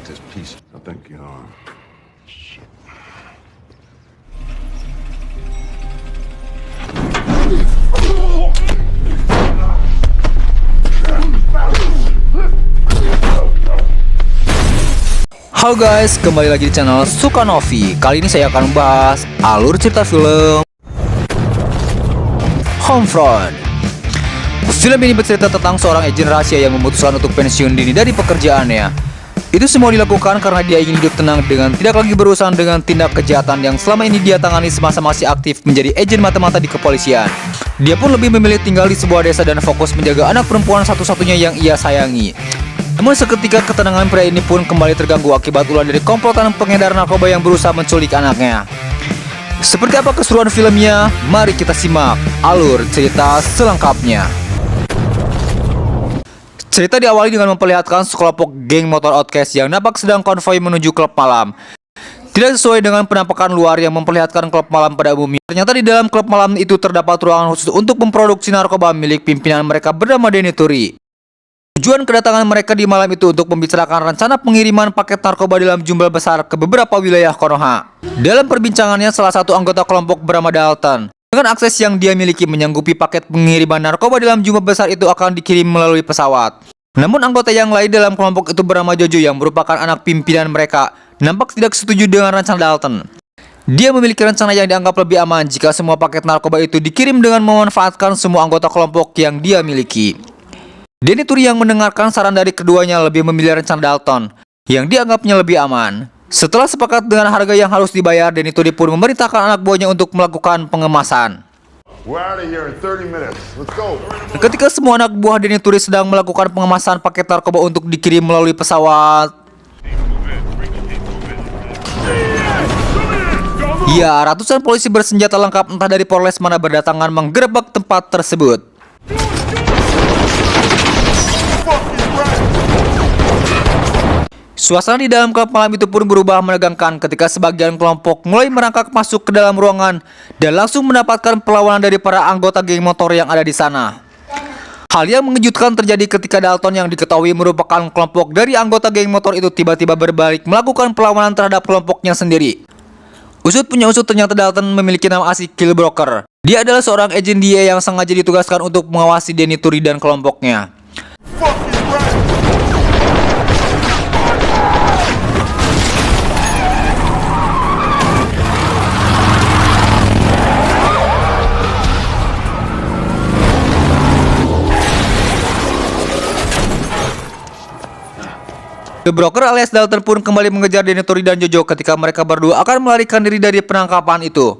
protect his peace. I think, shit. Halo guys, kembali lagi di channel Sukanovi. Kali ini saya akan membahas alur cerita film Homefront. Film ini bercerita tentang seorang agen rahasia yang memutuskan untuk pensiun dini dari pekerjaannya. Itu semua dilakukan karena dia ingin hidup tenang dengan tidak lagi berurusan dengan tindak kejahatan yang selama ini dia tangani semasa masih aktif menjadi agen mata-mata di kepolisian. Dia pun lebih memilih tinggal di sebuah desa dan fokus menjaga anak perempuan satu-satunya yang ia sayangi. Namun seketika ketenangan pria ini pun kembali terganggu akibat ulah dari komplotan pengedar narkoba yang berusaha menculik anaknya. Seperti apa keseruan filmnya? Mari kita simak alur cerita selengkapnya. Cerita diawali dengan memperlihatkan sekelompok geng motor outcast yang nampak sedang konvoi menuju klub malam. Tidak sesuai dengan penampakan luar yang memperlihatkan klub malam pada umumnya. Ternyata di dalam klub malam itu terdapat ruangan khusus untuk memproduksi narkoba milik pimpinan mereka bernama Denny Turi. Tujuan kedatangan mereka di malam itu untuk membicarakan rencana pengiriman paket narkoba dalam jumlah besar ke beberapa wilayah Konoha. Dalam perbincangannya, salah satu anggota kelompok bernama Dalton, dengan akses yang dia miliki menyanggupi paket pengiriman narkoba dalam jumlah besar itu akan dikirim melalui pesawat. Namun anggota yang lain dalam kelompok itu bernama Jojo yang merupakan anak pimpinan mereka, nampak tidak setuju dengan rencana Dalton. Dia memiliki rencana yang dianggap lebih aman jika semua paket narkoba itu dikirim dengan memanfaatkan semua anggota kelompok yang dia miliki. Denny Turi yang mendengarkan saran dari keduanya lebih memilih rencana Dalton yang dianggapnya lebih aman. Setelah sepakat dengan harga yang harus dibayar, Denny Turi pun memerintahkan anak buahnya untuk melakukan pengemasan. Ketika semua anak buah Denny Turi sedang melakukan pengemasan paket narkoba untuk dikirim melalui pesawat, ya, ratusan polisi bersenjata lengkap entah dari Polres mana berdatangan menggerebek tempat tersebut. Suasana di dalam klub malam itu pun berubah menegangkan ketika sebagian kelompok mulai merangkak masuk ke dalam ruangan dan langsung mendapatkan perlawanan dari para anggota geng motor yang ada di sana. Hal yang mengejutkan terjadi ketika Dalton yang diketahui merupakan kelompok dari anggota geng motor itu tiba-tiba berbalik melakukan perlawanan terhadap kelompoknya sendiri. Usut punya usut, ternyata Dalton memiliki nama asli Kill Broker. Dia adalah seorang agen DEA yang sengaja ditugaskan untuk mengawasi Denny Turi dan kelompoknya. The Broker alias Dalton pun kembali mengejar Denny Turi dan Jojo ketika mereka berdua akan melarikan diri dari penangkapan itu.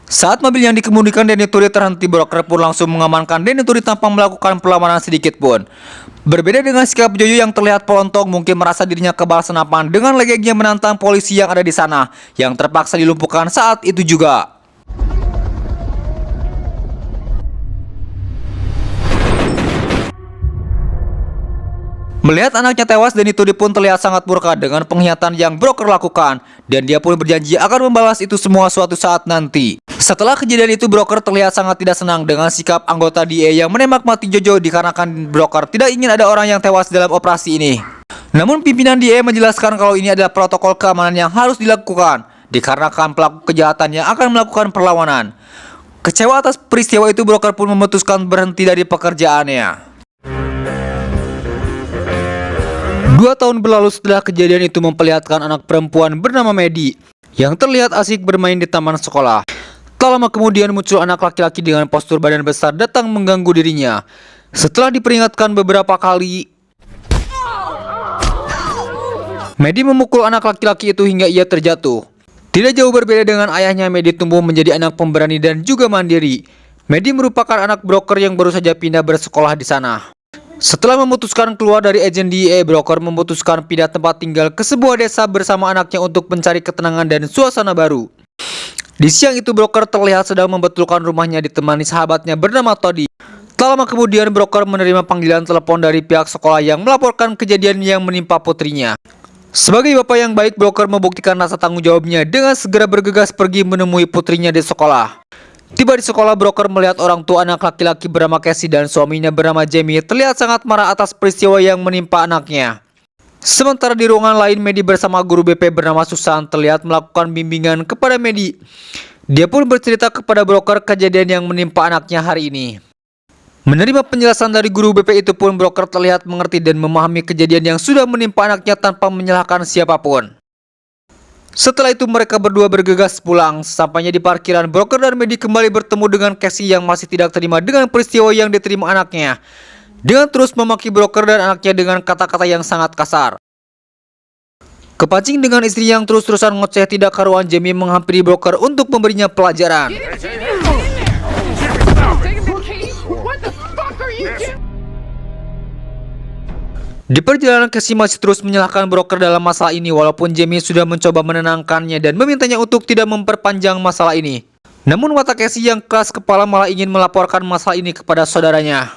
Saat mobil yang dikemudikan Denny Turi terhenti, Broker pun langsung mengamankan Denny Turi tanpa melakukan perlawanan sedikit pun. Berbeda dengan sikap Jojo yang terlihat pelontong, mungkin merasa dirinya kebal senapan dengan legengnya menantang polisi yang ada di sana, yang terpaksa dilumpuhkan saat itu juga. Melihat anaknya tewas, Denny Turi pun terlihat sangat murka dengan pengkhianatan yang Broker lakukan, dan dia pun berjanji akan membalas itu semua suatu saat nanti. Setelah kejadian itu, Broker terlihat sangat tidak senang dengan sikap anggota DEA yang menembak mati Jojo dikarenakan Broker tidak ingin ada orang yang tewas dalam operasi ini. Namun pimpinan DEA menjelaskan kalau ini adalah protokol keamanan yang harus dilakukan dikarenakan pelaku kejahatan yang akan melakukan perlawanan. Kecewa atas peristiwa itu, Broker pun memutuskan berhenti dari pekerjaannya. 2 tahun berlalu setelah kejadian itu memperlihatkan anak perempuan bernama Maddie yang terlihat asik bermain di taman sekolah. Tak lama kemudian muncul anak laki-laki dengan postur badan besar datang mengganggu dirinya. Setelah diperingatkan beberapa kali, Maddie memukul anak laki-laki itu hingga ia terjatuh. Tidak jauh berbeda dengan ayahnya, Maddie tumbuh menjadi anak pemberani dan juga mandiri. Maddie merupakan anak broker yang baru saja pindah bersekolah di sana. Setelah memutuskan keluar dari agen DEA, Broker memutuskan pindah tempat tinggal ke sebuah desa bersama anaknya untuk mencari ketenangan dan suasana baru. Di siang itu, Broker terlihat sedang membetulkan rumahnya ditemani sahabatnya bernama Toddy. Tak lama kemudian, Broker menerima panggilan telepon dari pihak sekolah yang melaporkan kejadian yang menimpa putrinya. Sebagai bapak yang baik, Broker membuktikan rasa tanggung jawabnya dengan segera bergegas pergi menemui putrinya di sekolah. Tiba di sekolah, Broker melihat orang tua anak laki-laki bernama Casey dan suaminya bernama Jamie terlihat sangat marah atas peristiwa yang menimpa anaknya. Sementara di ruangan lain, Medi bersama guru BP bernama Susan terlihat melakukan bimbingan kepada Medi. Dia pun bercerita kepada broker kejadian yang menimpa anaknya hari ini. Menerima penjelasan dari guru BP itu pun, broker terlihat mengerti dan memahami kejadian yang sudah menimpa anaknya tanpa menyalahkan siapapun. Setelah itu mereka berdua bergegas pulang. Sampainya di parkiran, broker dan Medi kembali bertemu dengan Casey yang masih tidak terima dengan peristiwa yang diterima anaknya, dengan terus memaki broker dan anaknya dengan kata-kata yang sangat kasar. Kepancing dengan istri yang terus-terusan ngoceh tidak karuan, Jamie menghampiri broker untuk memberinya pelajaran. Di perjalanan, Casey masih terus menyalahkan broker dalam masalah ini, walaupun Jamie sudah mencoba menenangkannya dan memintanya untuk tidak memperpanjang masalah ini. Namun watak Casey yang keras kepala malah ingin melaporkan masalah ini kepada saudaranya.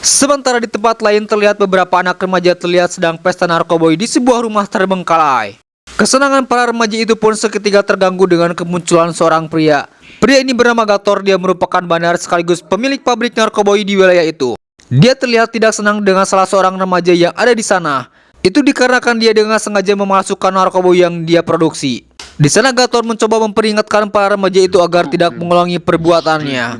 Sementara di tempat lain terlihat beberapa anak remaja terlihat sedang pesta narkoboy di sebuah rumah terbengkalai. Kesenangan para remaja itu pun seketika terganggu dengan kemunculan seorang pria. Pria ini bernama Gator. Dia merupakan bandar sekaligus pemilik pabrik narkoboy di wilayah itu. Dia terlihat tidak senang dengan salah seorang remaja yang ada di sana. Itu dikarenakan dia dengan sengaja memasukkan narkoboy yang dia produksi. Di sana Gator mencoba memperingatkan para remaja itu agar tidak mengulangi perbuatannya.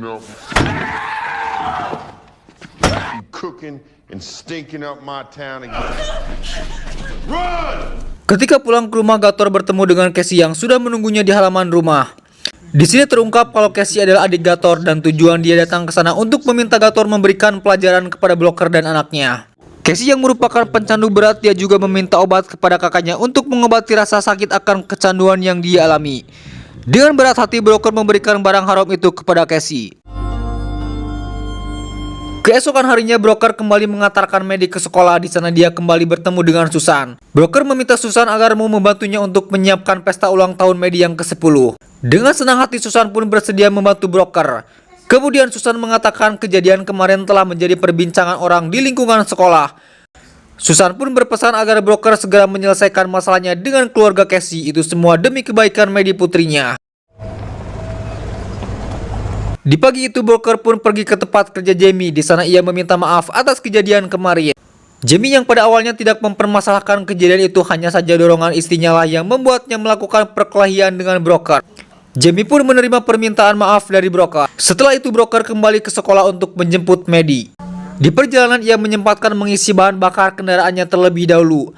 Ketika pulang ke rumah, Gator bertemu dengan Casey yang sudah menunggunya di halaman rumah. Di sini terungkap kalau Casey adalah adik Gator dan tujuan dia datang ke sana untuk meminta Gator memberikan pelajaran kepada broker dan anaknya. Casey yang merupakan pencandu berat, dia juga meminta obat kepada kakaknya untuk mengobati rasa sakit akan kecanduan yang dia alami. Dengan berat hati, broker memberikan barang haram itu kepada Casey. Keesokan harinya, broker kembali mengantarkan Medi ke sekolah. Di sana dia kembali bertemu dengan Susan. Broker meminta Susan agar mau membantunya untuk menyiapkan pesta ulang tahun Medi yang ke-10. Dengan senang hati, Susan pun bersedia membantu broker. Kemudian Susan mengatakan kejadian kemarin telah menjadi perbincangan orang di lingkungan sekolah. Susan pun berpesan agar broker segera menyelesaikan masalahnya dengan keluarga Casey. Itu semua demi kebaikan Medi putrinya. Di pagi itu, broker pun pergi ke tempat kerja Jamie. Di sana ia meminta maaf atas kejadian kemarin. Jamie yang pada awalnya tidak mempermasalahkan kejadian itu, hanya saja dorongan istrinya lah yang membuatnya melakukan perkelahian dengan broker. Jamie pun menerima permintaan maaf dari broker. Setelah itu, broker kembali ke sekolah untuk menjemput Medi. Di perjalanan ia menyempatkan mengisi bahan bakar kendaraannya terlebih dahulu.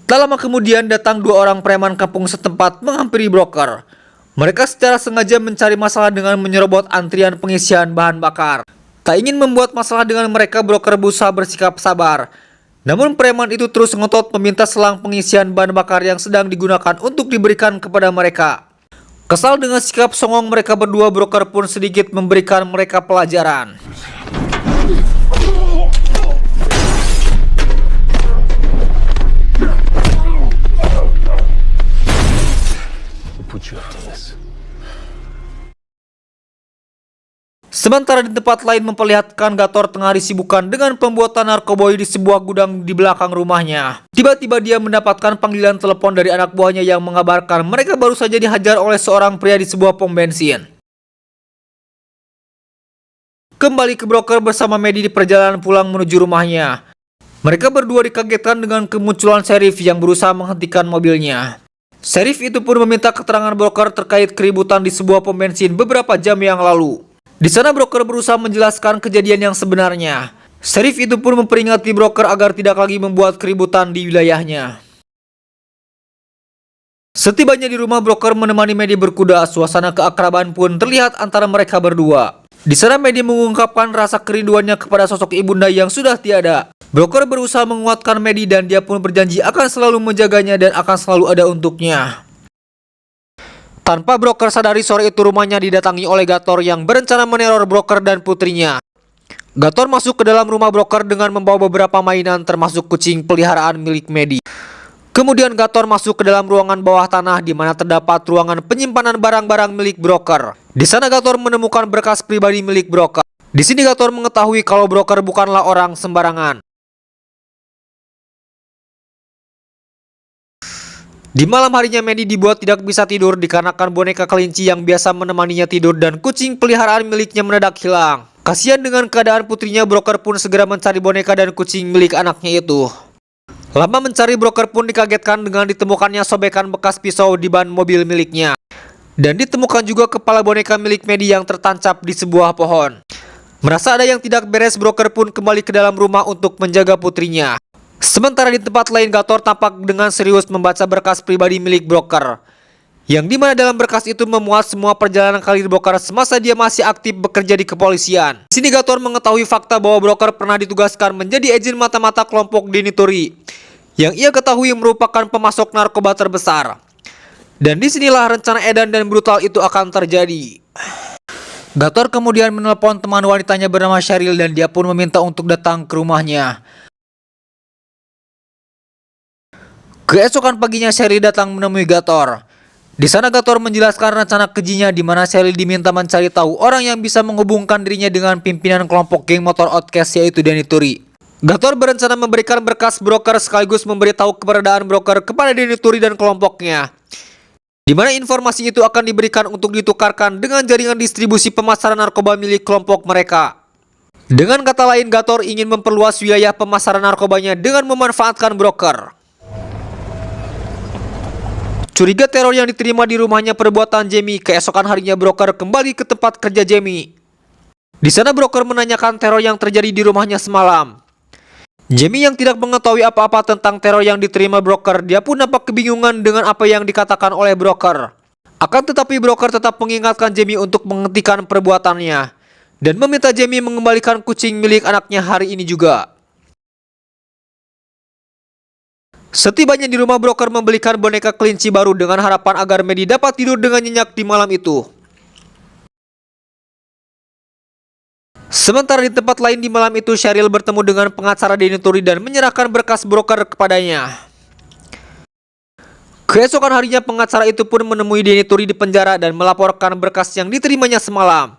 Tak lama kemudian datang dua orang preman kampung setempat menghampiri broker. Mereka secara sengaja mencari masalah dengan menyerobot antrian pengisian bahan bakar. Tak ingin membuat masalah dengan mereka, broker berusaha bersikap sabar. Namun preman itu terus ngotot meminta selang pengisian bahan bakar yang sedang digunakan untuk diberikan kepada mereka. Kesal dengan sikap songong mereka berdua, broker pun sedikit memberikan mereka pelajaran. Sementara di tempat lain memperlihatkan Gator tengah disibukkan dengan pembuatan narkoboy di sebuah gudang di belakang rumahnya. Tiba-tiba dia mendapatkan panggilan telepon dari anak buahnya yang mengabarkan mereka baru saja dihajar oleh seorang pria di sebuah pom bensin. Kembali ke broker bersama Medi di perjalanan pulang menuju rumahnya. Mereka berdua dikagetkan dengan kemunculan sheriff yang berusaha menghentikan mobilnya. Sheriff itu pun meminta keterangan broker terkait keributan di sebuah pom bensin beberapa jam yang lalu. Di sana broker berusaha menjelaskan kejadian yang sebenarnya. Sheriff itu pun memperingati broker agar tidak lagi membuat keributan di wilayahnya. Setibanya di rumah, broker menemani Medi berkuda. Suasana keakraban pun terlihat antara mereka berdua. Di sana Medi mengungkapkan rasa kerinduannya kepada sosok ibunda yang sudah tiada. Broker berusaha menguatkan Medi dan dia pun berjanji akan selalu menjaganya dan akan selalu ada untuknya. Tanpa broker sadari, sore itu rumahnya didatangi oleh Gator yang berencana meneror broker dan putrinya. Gator masuk ke dalam rumah broker dengan membawa beberapa mainan termasuk kucing peliharaan milik Medi. Kemudian Gator masuk ke dalam ruangan bawah tanah di mana terdapat ruangan penyimpanan barang-barang milik broker. Di sana Gator menemukan berkas pribadi milik broker. Di sini Gator mengetahui kalau broker bukanlah orang sembarangan. Di malam harinya Medi dibuat tidak bisa tidur dikarenakan boneka kelinci yang biasa menemaninya tidur dan kucing peliharaan miliknya mendadak hilang. Kasihan dengan keadaan putrinya, broker pun segera mencari boneka dan kucing milik anaknya itu. Lama mencari, broker pun dikagetkan dengan ditemukannya sobekan bekas pisau di ban mobil miliknya. Dan ditemukan juga kepala boneka milik Maddie yang tertancap di sebuah pohon. Merasa ada yang tidak beres, broker pun kembali ke dalam rumah untuk menjaga putrinya. Sementara di tempat lain, Gator tampak dengan serius membaca berkas pribadi milik broker, yang dimana dalam berkas itu memuat semua perjalanan karir broker semasa dia masih aktif bekerja di kepolisian. Di sini Gator mengetahui fakta bahwa broker pernah ditugaskan menjadi agen mata-mata kelompok Denituri, yang ia ketahui merupakan pemasok narkoba terbesar. Dan disinilah rencana edan dan brutal itu akan terjadi. Gator kemudian menelpon teman wanitanya bernama Cheryl dan dia pun meminta untuk datang ke rumahnya. Keesokan paginya Cheryl datang menemui Gator. Di sana Gator menjelaskan rencana kejinya, di mana Cheryl diminta mencari tahu orang yang bisa menghubungkan dirinya dengan pimpinan kelompok geng motor Outcast, yaitu Denituri. Gator berencana memberikan berkas broker sekaligus memberitahu keberadaan broker kepada Denituri dan kelompoknya, di mana informasi itu akan diberikan untuk ditukarkan dengan jaringan distribusi pemasaran narkoba milik kelompok mereka. Dengan kata lain, Gator ingin memperluas wilayah pemasaran narkobanya dengan memanfaatkan broker. Curiga teror yang diterima di rumahnya perbuatan Jamie, keesokan harinya broker kembali ke tempat kerja Jamie. Di sana broker menanyakan teror yang terjadi di rumahnya semalam. Jamie yang tidak mengetahui apa-apa tentang teror yang diterima broker, dia pun nampak kebingungan dengan apa yang dikatakan oleh broker. Akan tetapi broker tetap mengingatkan Jamie untuk menghentikan perbuatannya dan meminta Jamie mengembalikan kucing milik anaknya hari ini juga. Setibanya di rumah, broker membelikan boneka kelinci baru dengan harapan agar Maddie dapat tidur dengan nyenyak di malam itu. Sementara di tempat lain di malam itu, Cheryl bertemu dengan pengacara Denituri dan menyerahkan berkas broker kepadanya. Keesokan harinya pengacara itu pun menemui Denituri di penjara dan melaporkan berkas yang diterimanya semalam.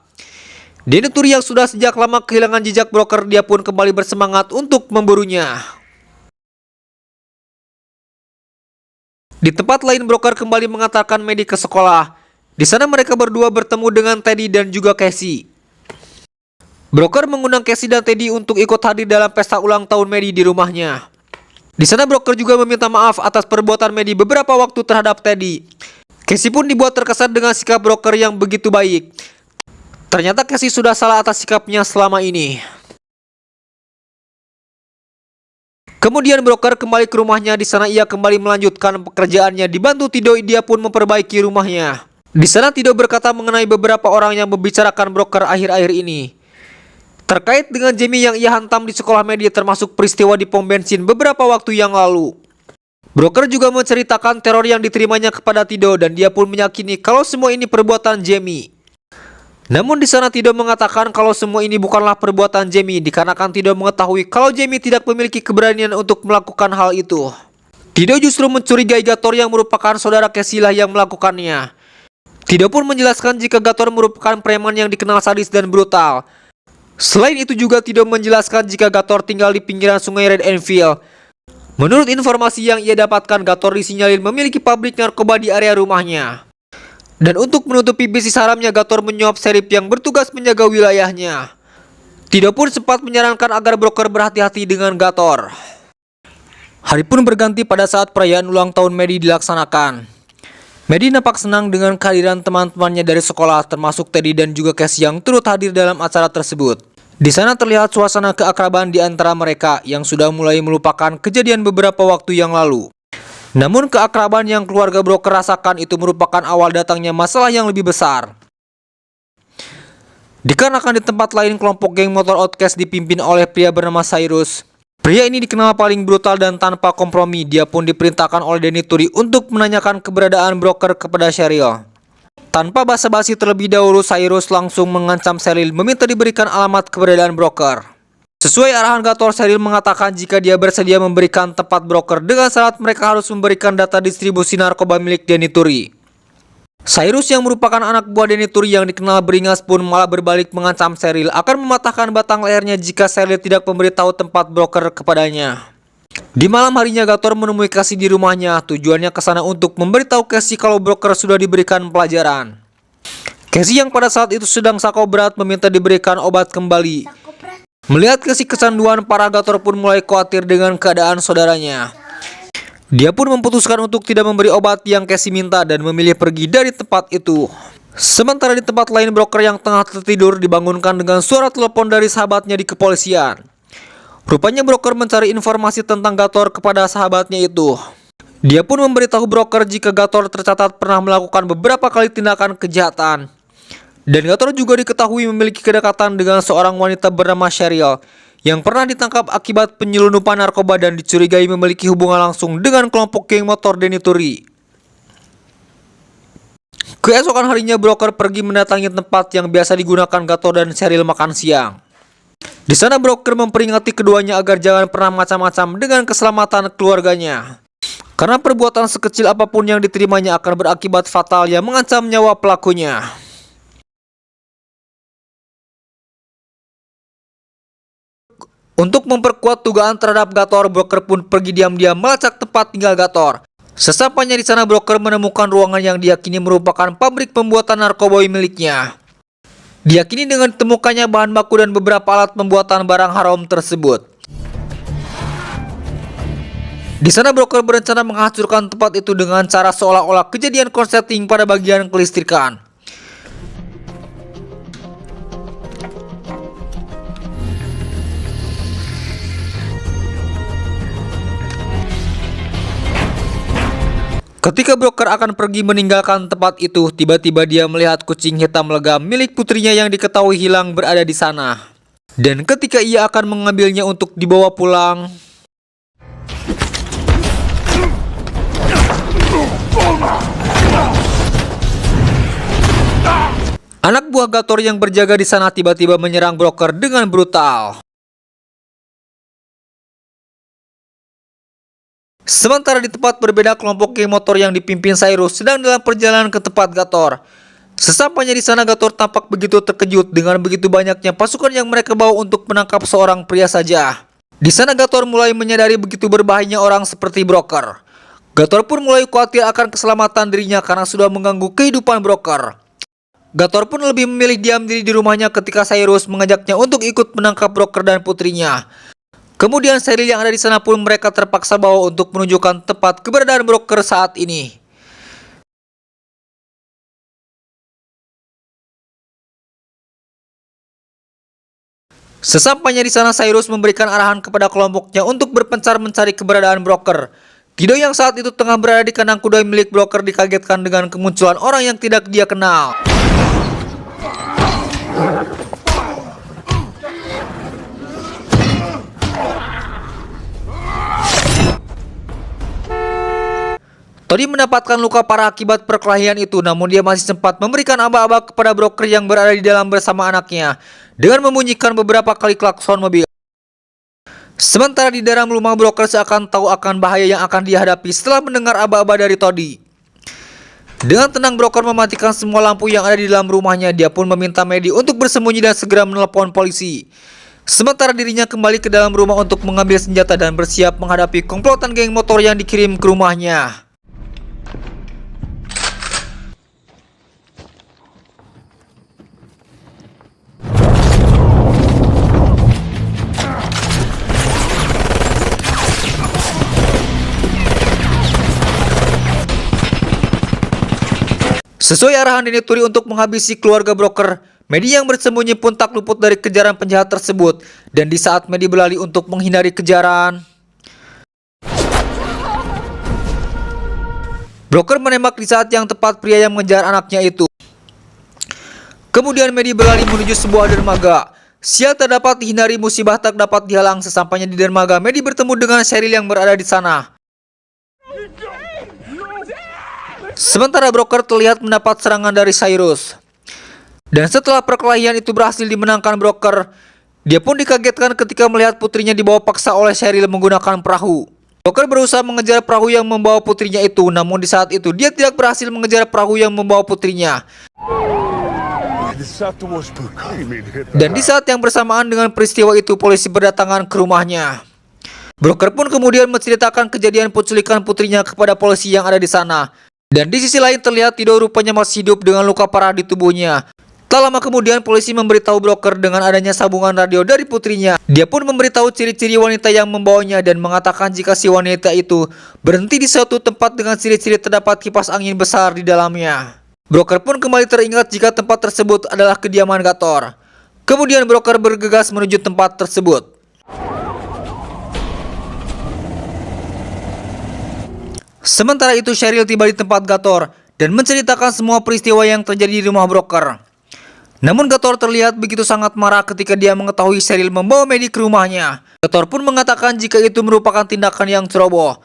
Denituri yang sudah sejak lama kehilangan jejak broker, dia pun kembali bersemangat untuk memburunya. Di tempat lain, broker kembali mengantarkan Maddie ke sekolah. Di sana mereka berdua bertemu dengan Teddy dan juga Casey. Broker mengundang Casey dan Teddy untuk ikut hadir dalam pesta ulang tahun Maddie di rumahnya. Di sana broker juga meminta maaf atas perbuatan Maddie beberapa waktu terhadap Teddy. Casey pun dibuat terkesan dengan sikap broker yang begitu baik. Ternyata Casey sudah salah atas sikapnya selama ini. Kemudian broker kembali ke rumahnya. Di sana ia kembali melanjutkan pekerjaannya. Dibantu Tido, dia pun memperbaiki rumahnya. Di sana Tido berkata mengenai beberapa orang yang membicarakan broker akhir-akhir ini, terkait dengan Jamie yang ia hantam di sekolah media, termasuk peristiwa di pom bensin beberapa waktu yang lalu. Broker juga menceritakan teror yang diterimanya kepada Tido dan dia pun meyakini kalau semua ini perbuatan Jamie. Namun di sana Tido mengatakan kalau semua ini bukanlah perbuatan Jamie, dikarenakan Tido mengetahui kalau Jamie tidak memiliki keberanian untuk melakukan hal itu. Tido justru mencurigai Gator yang merupakan saudara Casey lah yang melakukannya. Tido pun menjelaskan jika Gator merupakan preman yang dikenal sadis dan brutal. Selain itu juga Tido menjelaskan jika Gator tinggal di pinggiran sungai Red Enfield. Menurut informasi yang ia dapatkan, Gator disinyalir memiliki pabrik narkoba di area rumahnya. Dan untuk menutupi bisnis haramnya, Gator menyuap serip yang bertugas menjaga wilayahnya. Tido pun sempat menyarankan agar broker berhati-hati dengan Gator. Hari pun berganti pada saat perayaan ulang tahun Maddie dilaksanakan. Maddie nampak senang dengan kehadiran teman-temannya dari sekolah, termasuk Teddy dan juga Casey yang turut hadir dalam acara tersebut. Di sana terlihat suasana keakraban di antara mereka yang sudah mulai melupakan kejadian beberapa waktu yang lalu. Namun keakraban yang keluarga broker rasakan itu merupakan awal datangnya masalah yang lebih besar. Dikarenakan di tempat lain kelompok geng motor Outcast dipimpin oleh pria bernama Cyrus. Pria ini dikenal paling brutal dan tanpa kompromi. Dia pun diperintahkan oleh Denituri untuk menanyakan keberadaan broker kepada Cheryl. Tanpa basa-basi terlebih dahulu, Cyrus langsung mengancam Cheryl meminta diberikan alamat keberadaan broker. Sesuai arahan Gator, Cheryl mengatakan jika dia bersedia memberikan tempat broker dengan syarat mereka harus memberikan data distribusi narkoba milik Denituri. Cyrus yang merupakan anak buah Denituri yang dikenal beringas pun malah berbalik mengancam Cheryl akan mematahkan batang lehernya jika Cheryl tidak memberitahu tempat broker kepadanya. Di malam harinya Gator menemui Casey di rumahnya. Tujuannya ke sana untuk memberitahu Casey kalau broker sudah diberikan pelajaran. Casey yang pada saat itu sedang sakau berat meminta diberikan obat kembali. Melihat Casey kecanduan, para Gator pun mulai khawatir dengan keadaan saudaranya. Dia pun memutuskan untuk tidak memberi obat yang Casey minta dan memilih pergi dari tempat itu. Sementara di tempat lain, broker yang tengah tertidur dibangunkan dengan suara telepon dari sahabatnya di kepolisian. Rupanya broker mencari informasi tentang Gator kepada sahabatnya itu. Dia pun memberitahu broker jika Gator tercatat pernah melakukan beberapa kali tindakan kejahatan. Dan Gator juga diketahui memiliki kedekatan dengan seorang wanita bernama Cheryl yang pernah ditangkap akibat penyelundupan narkoba dan dicurigai memiliki hubungan langsung dengan kelompok geng motor Denituri. Keesokan harinya, broker pergi mendatangi tempat yang biasa digunakan Gator dan Cheryl makan siang. Di sana broker memperingati keduanya agar jangan pernah macam-macam dengan keselamatan keluarganya. Karena perbuatan sekecil apapun yang diterimanya akan berakibat fatal yang mengancam nyawa pelakunya. Untuk memperkuat dugaan terhadap Gator, broker pun pergi diam-diam melacak tempat tinggal Gator. Sesampainya di sana, broker menemukan ruangan yang diyakini merupakan pabrik pembuatan narkoba miliknya. Diyakini dengan ditemukannya bahan baku dan beberapa alat pembuatan barang haram tersebut. Di sana broker berencana menghancurkan tempat itu dengan cara seolah-olah kejadian korsleting pada bagian kelistrikan. Ketika broker akan pergi meninggalkan tempat itu, tiba-tiba dia melihat kucing hitam legam milik putrinya yang diketahui hilang berada di sana. Dan ketika ia akan mengambilnya untuk dibawa pulang, anak buah Gator yang berjaga di sana tiba-tiba menyerang broker dengan brutal. Sementara di tempat berbeda, kelompok geng motor yang dipimpin Cyrus sedang dalam perjalanan ke tempat Gator. Sesampainya di sana, Gator tampak begitu terkejut dengan begitu banyaknya pasukan yang mereka bawa untuk menangkap seorang pria saja. Di sana Gator mulai menyadari begitu berbahayanya orang seperti broker. Gator pun mulai khawatir akan keselamatan dirinya karena sudah mengganggu kehidupan broker. Gator pun lebih memilih diam diri di rumahnya ketika Cyrus mengajaknya untuk ikut menangkap broker dan putrinya. Kemudian Cheryl yang ada di sana pun mereka terpaksa bawa untuk menunjukkan tempat keberadaan broker saat ini. Sesampainya di sana, Cyrus memberikan arahan kepada kelompoknya untuk berpencar mencari keberadaan broker. Kido yang saat itu tengah berada di kandang kuda milik broker dikagetkan dengan kemunculan orang yang tidak dia kenal. Tony mendapatkan luka parah akibat perkelahian itu, namun dia masih sempat memberikan aba-aba kepada broker yang berada di dalam bersama anaknya dengan membunyikan beberapa kali klakson mobil. Sementara di dalam rumah, broker seakan tahu akan bahaya yang akan dihadapi setelah mendengar aba-aba dari Tony. Dengan tenang, broker mematikan semua lampu yang ada di dalam rumahnya. Dia pun meminta Maddie untuk bersembunyi dan segera menelepon polisi. Sementara dirinya kembali ke dalam rumah untuk mengambil senjata dan bersiap menghadapi komplotan geng motor yang dikirim ke rumahnya. Sesuai arahan Denituri untuk menghabisi keluarga broker, Maddie yang bersembunyi pun tak luput dari kejaran penjahat tersebut. Dan di saat Maddie berlari untuk menghindari kejaran, broker menembak di saat yang tepat pria yang mengejar anaknya itu. Kemudian Maddie berlari menuju sebuah dermaga. Sial tak dapat dihindari, musibah tak dapat dihalang. Sesampainya di dermaga, Maddie bertemu dengan Cheryl yang berada di sana. Sementara broker terlihat mendapat serangan dari Cyrus. Dan setelah perkelahian itu berhasil dimenangkan broker, dia pun dikagetkan ketika melihat putrinya dibawa paksa oleh Cheryl menggunakan perahu. Broker berusaha mengejar perahu yang membawa putrinya itu, namun di saat itu dia tidak berhasil mengejar perahu yang membawa putrinya. Dan di saat yang bersamaan dengan peristiwa itu, polisi berdatangan ke rumahnya. Broker pun kemudian menceritakan kejadian penculikan putrinya kepada polisi yang ada di sana. Dan di sisi lain terlihat Tido rupanya masih hidup dengan luka parah di tubuhnya. Tak lama kemudian polisi memberitahu broker dengan adanya sambungan radio dari putrinya. Dia pun memberitahu ciri-ciri wanita yang membawanya dan mengatakan jika si wanita itu berhenti di suatu tempat dengan ciri-ciri terdapat kipas angin besar di dalamnya. Broker pun kembali teringat jika tempat tersebut adalah kediaman Gator. Kemudian broker bergegas menuju tempat tersebut. Sementara itu Cheryl tiba di tempat Gator dan menceritakan semua peristiwa yang terjadi di rumah broker. Namun Gator terlihat begitu sangat marah ketika dia mengetahui Cheryl membawa Maddie ke rumahnya. Gator pun mengatakan jika itu merupakan tindakan yang ceroboh.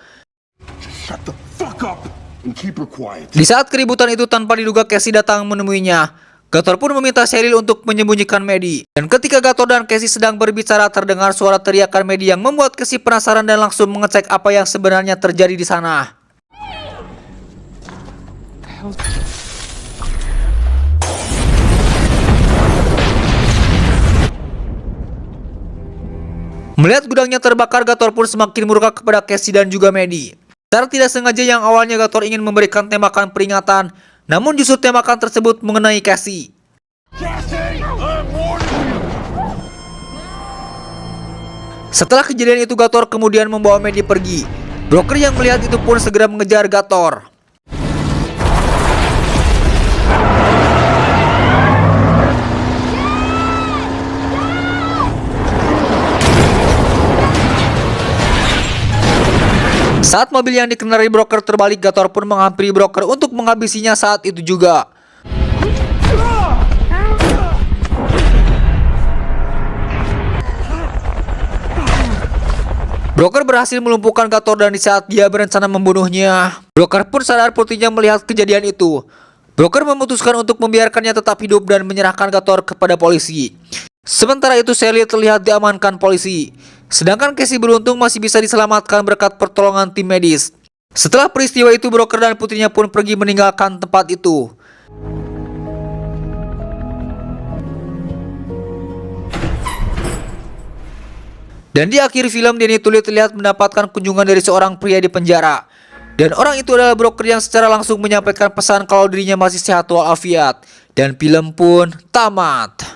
Shut the fuck up and keep her quiet. Di saat keributan itu tanpa diduga Casey datang menemuinya. Gator pun meminta Cheryl untuk menyembunyikan Maddie. Dan ketika Gator dan Casey sedang berbicara terdengar suara teriakan Maddie yang membuat Casey penasaran dan langsung mengecek apa yang sebenarnya terjadi di sana. Melihat gudangnya terbakar, Gator pun semakin murka kepada Casey dan juga Maddie. Secara tidak sengaja yang awalnya Gator ingin memberikan tembakan peringatan, namun justru tembakan tersebut mengenai Casey. Setelah kejadian itu Gator kemudian membawa Maddie pergi. Broker yang melihat itu pun segera mengejar Gator. Saat mobil yang dikendarai broker terbalik, Gator pun menghampiri broker untuk menghabisinya saat itu juga. Broker berhasil melumpuhkan Gator dan di saat dia berencana membunuhnya, broker pun sadar putihnya melihat kejadian itu. Broker memutuskan untuk membiarkannya tetap hidup dan menyerahkan Gator kepada polisi. Sementara itu Sally terlihat diamankan polisi. Sedangkan Casey beruntung masih bisa diselamatkan berkat pertolongan tim medis. Setelah peristiwa itu broker dan putrinya pun pergi meninggalkan tempat itu. Dan di akhir film Danny Tully terlihat mendapatkan kunjungan dari seorang pria di penjara. Dan orang itu adalah broker yang secara langsung menyampaikan pesan kalau dirinya masih sehat walafiat. Dan film pun tamat.